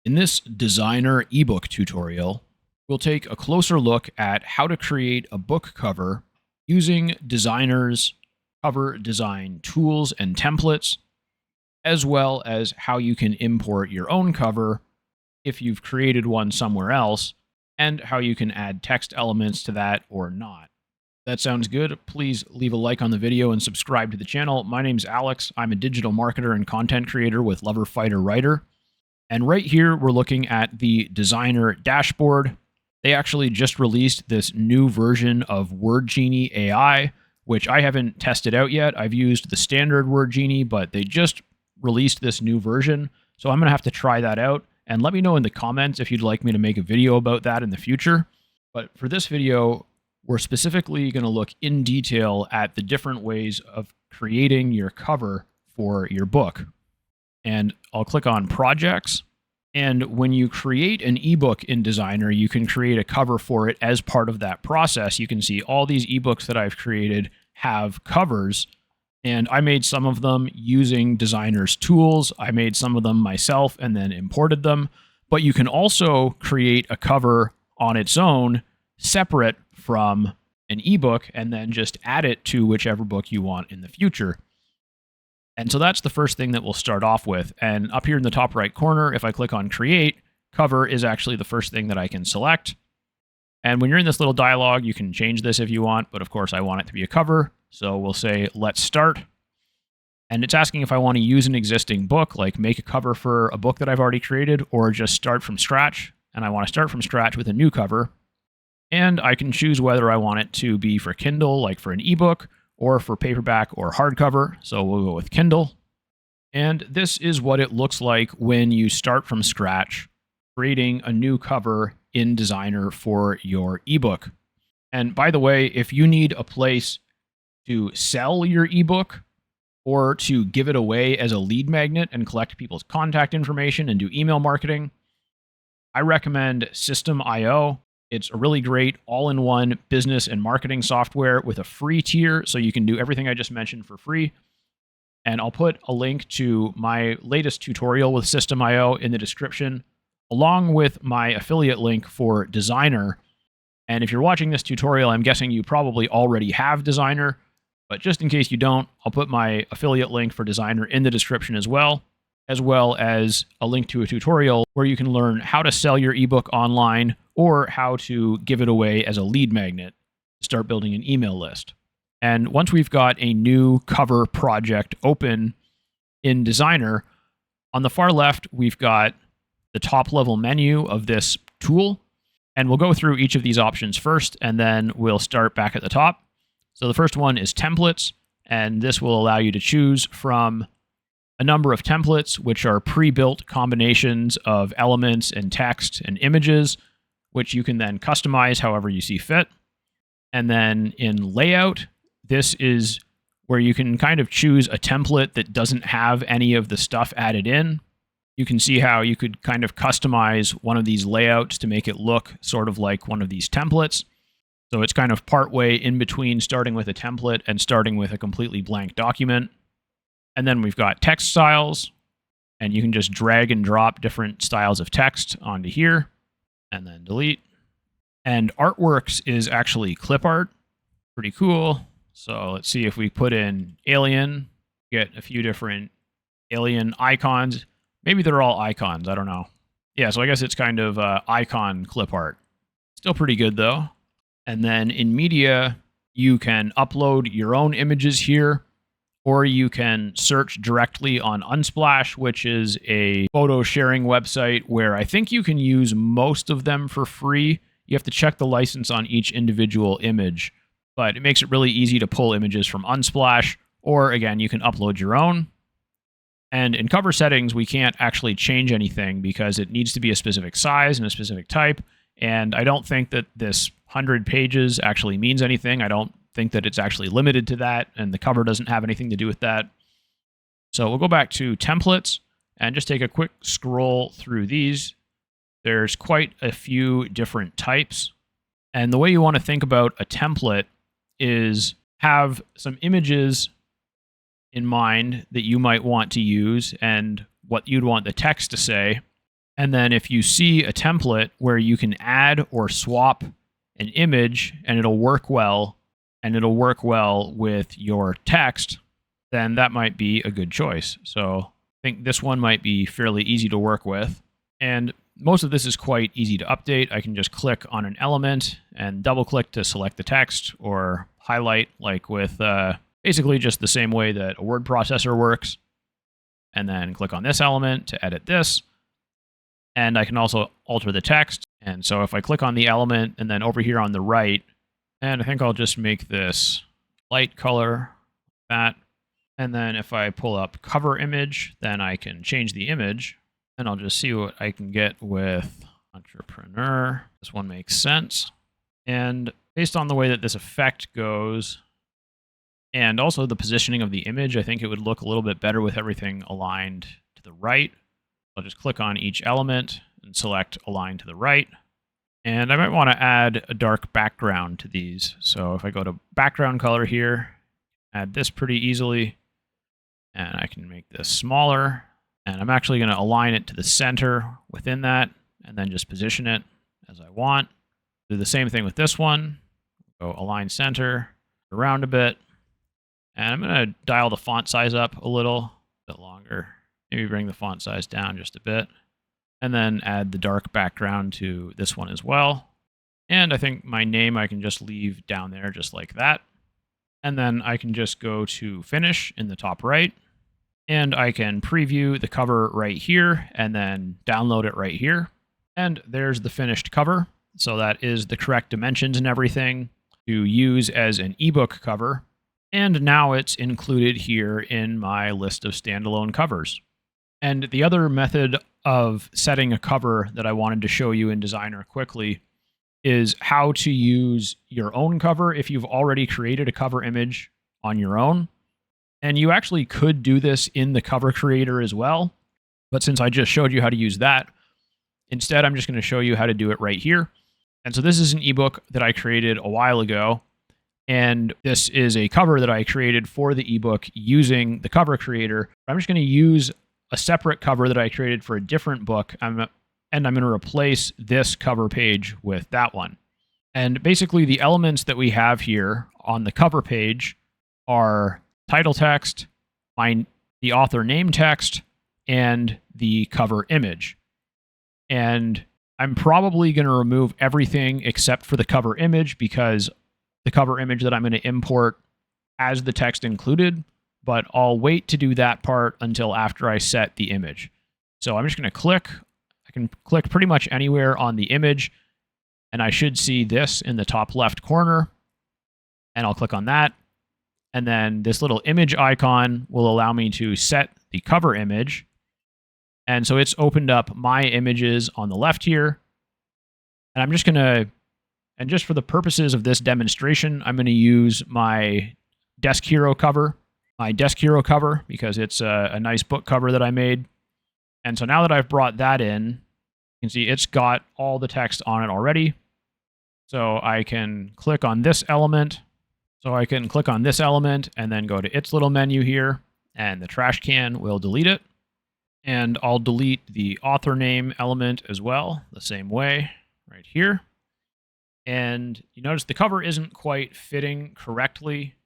In this Designrr ebook tutorial, we'll take a closer look at how to create a book cover using Designrr's cover design tools and templates, as well as how you can import your own cover if you've created one somewhere else, and how you can add text elements to that or not. That sounds good. Please leave a like on the video and subscribe to the channel. My name's Alex. I'm a digital marketer and content creator with Lover Fighter Writer. And right here, we're looking at the Designrr dashboard. They actually just released this new version of Word Genie AI, which I haven't tested out yet. I've used the standard Word Genie, but they just released this new version. So I'm going to have to try that out. And let me know in the comments if you'd like me to make a video about that in the future. But for this video, we're specifically going to look in detail at the different ways of creating your cover for your book. And I'll click on Projects. And when you create an ebook in Designrr, you can create a cover for it as part of that process. You can see all these ebooks that I've created have covers, and I made some of them using Designrr's tools. I made some of them myself and then imported them. But you can also create a cover on its own, separate from an ebook, and then just add it to whichever book you want in the future. And so that's the first thing that we'll start off with. And up here in the top right corner, if I click on Create, Cover is actually the first thing that I can select. And when you're in this little dialog, you can change this if you want, but of course I want it to be a cover. So we'll say, let's start. And it's asking if I want to use an existing book, like make a cover for a book that I've already created, or just start from scratch. And I want to start from scratch with a new cover. And I can choose whether I want it to be for Kindle, like for an ebook, or for paperback or hardcover. So we'll go with Kindle. And this is what it looks like when you start from scratch, creating a new cover in Designrr for your ebook. And by the way, if you need a place to sell your ebook or to give it away as a lead magnet and collect people's contact information and do email marketing, I recommend System.io. It's a really great all-in-one business and marketing software with a free tier, so you can do everything I just mentioned for free. And I'll put a link to my latest tutorial with System.io in the description, along with my affiliate link for Designrr. And if you're watching this tutorial, I'm guessing you probably already have Designrr, but just in case you don't, I'll put my affiliate link for Designrr in the description as well as a link to a tutorial where you can learn how to sell your ebook online or how to give it away as a lead magnet, start building an email list. And once we've got a new cover project open in Designrr, on the far left, we've got the top level menu of this tool. And we'll go through each of these options first, and then we'll start back at the top. So the first one is templates, and this will allow you to choose from a number of templates, which are pre-built combinations of elements and text and images, which you can then customize however you see fit. And then in layout, this is where you can kind of choose a template that doesn't have any of the stuff added in. You can see how you could kind of customize one of these layouts to make it look sort of like one of these templates. So it's kind of partway in between starting with a template and starting with a completely blank document. And then we've got text styles, and you can just drag and drop different styles of text onto here, and then delete. And artworks is actually clip art. Pretty cool. So let's see if we put in alien, get a few different alien icons. Maybe they're all icons, I don't know. Yeah, so I guess it's kind of icon clip art. Still pretty good though. And then in media, you can upload your own images here, or you can search directly on Unsplash, which is a photo sharing website where I think you can use most of them for free. You have to check the license on each individual image, but it makes it really easy to pull images from Unsplash, or again, you can upload your own. And in cover settings, we can't actually change anything because it needs to be a specific size and a specific type. And I don't think that this 100 pages actually means anything. I don't think that it's actually limited to that, and the cover doesn't have anything to do with that. So we'll go back to templates and just take a quick scroll through these. There's quite a few different types. And the way you want to think about a template is have some images in mind that you might want to use and what you'd want the text to say. And then if you see a template where you can add or swap an image and it'll work well, and it'll work well with your text, then that might be a good choice. So I think this one might be fairly easy to work with. And most of this is quite easy to update. I can just click on an element and double click to select the text, or highlight, like with basically just the same way that a word processor works. And then click on this element to edit this. And I can also alter the text. And so if I click on the element and then over here on the right, and I think I'll just make this light color, like that. And then if I pull up cover image, then I can change the image. And I'll just see what I can get with entrepreneur. This one makes sense. And based on the way that this effect goes, and also the positioning of the image, I think it would look a little bit better with everything aligned to the right. I'll just click on each element and select align to the right. And I might want to add a dark background to these. So if I go to background color here, add this pretty easily. And I can make this smaller. And I'm actually going to align it to the center within that, and then just position it as I want. Do the same thing with this one. Go align center, around a bit. And I'm going to dial the font size up a little bit longer. Maybe bring the font size down just a bit. And then add the dark background to this one as well. And I think my name I can just leave down there just like that. And then I can just go to finish in the top right. And I can preview the cover right here and then download it right here. And there's the finished cover. So that is the correct dimensions and everything to use as an ebook cover. And now it's included here in my list of standalone covers. And the other method of setting a cover that I wanted to show you in Designrr quickly is how to use your own cover if you've already created a cover image on your own. And you actually could do this in the cover creator as well. But since I just showed you how to use that, instead I'm just going to show you how to do it right here. And so this is an ebook that I created a while ago. And this is a cover that I created for the ebook using the cover creator. I'm just going to use a separate cover that I created for a different book. And I'm going to replace this cover page with that one. And basically the elements that we have here on the cover page are title text, the author name text, and the cover image. And I'm probably going to remove everything except for the cover image, because the cover image that I'm going to import has the text included, but I'll wait to do that part until after I set the image. So I'm just going to click. I can click pretty much anywhere on the image, and I should see this in the top left corner. And I'll click on that. And then this little image icon will allow me to set the cover image. And so it's opened up my images on the left here. And I'm just going to, and just for the purposes of this demonstration, I'm going to use my Desk Hero cover, because it's a nice book cover that I made. And so now that I've brought that in, you can see it's got all the text on it already. So I can click on this element. And then go to its little menu here, and the trash can will delete it. And I'll delete the author name element as well, the same way, right here. And you notice the cover isn't quite fitting correctly.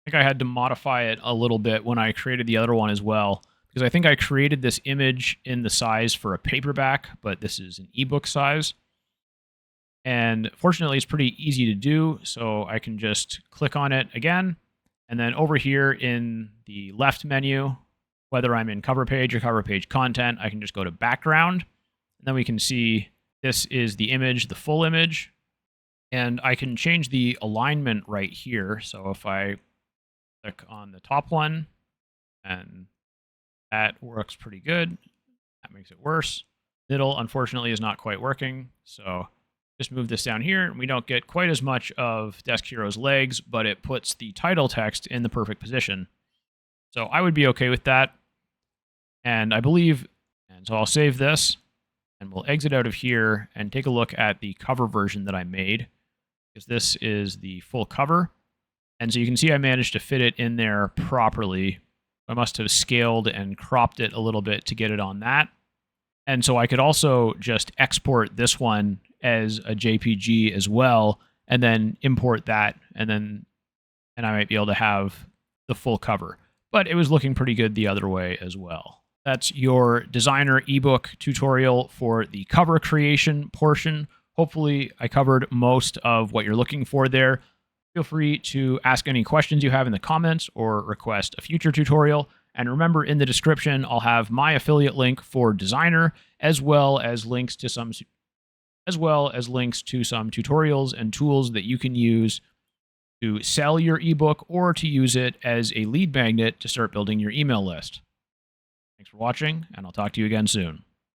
I think I had to modify it a little bit when I created the other one as well, because I think I created this image in the size for a paperback, but this is an ebook size. And fortunately, it's pretty easy to do, so I can just click on it again. And then over here in the left menu, whether I'm in cover page or cover page content, I can just go to background. And then we can see this is the image, the full image. And I can change the alignment right here. So if I click on the top one, and that works pretty good. That makes it worse. Middle, unfortunately, is not quite working. So just move this down here, and we don't get quite as much of Desk Hero's legs, but it puts the title text in the perfect position. So I would be okay with that. And I believe, and so I'll save this, and we'll exit out of here and take a look at the cover version that I made, because this is the full cover. And so you can see I managed to fit it in there properly. I must have scaled and cropped it a little bit to get it on that. And so I could also just export this one as a JPG as well, and then import that, and I might be able to have the full cover. But it was looking pretty good the other way as well. That's your Designrr ebook tutorial for the cover creation portion. Hopefully I covered most of what you're looking for there. Feel free to ask any questions you have in the comments or request a future tutorial. And remember, in the description, I'll have my affiliate link for Designrr, as well as links to some tutorials and tools that you can use to sell your ebook or to use it as a lead magnet to start building your email list. Thanks for watching, and I'll talk to you again soon.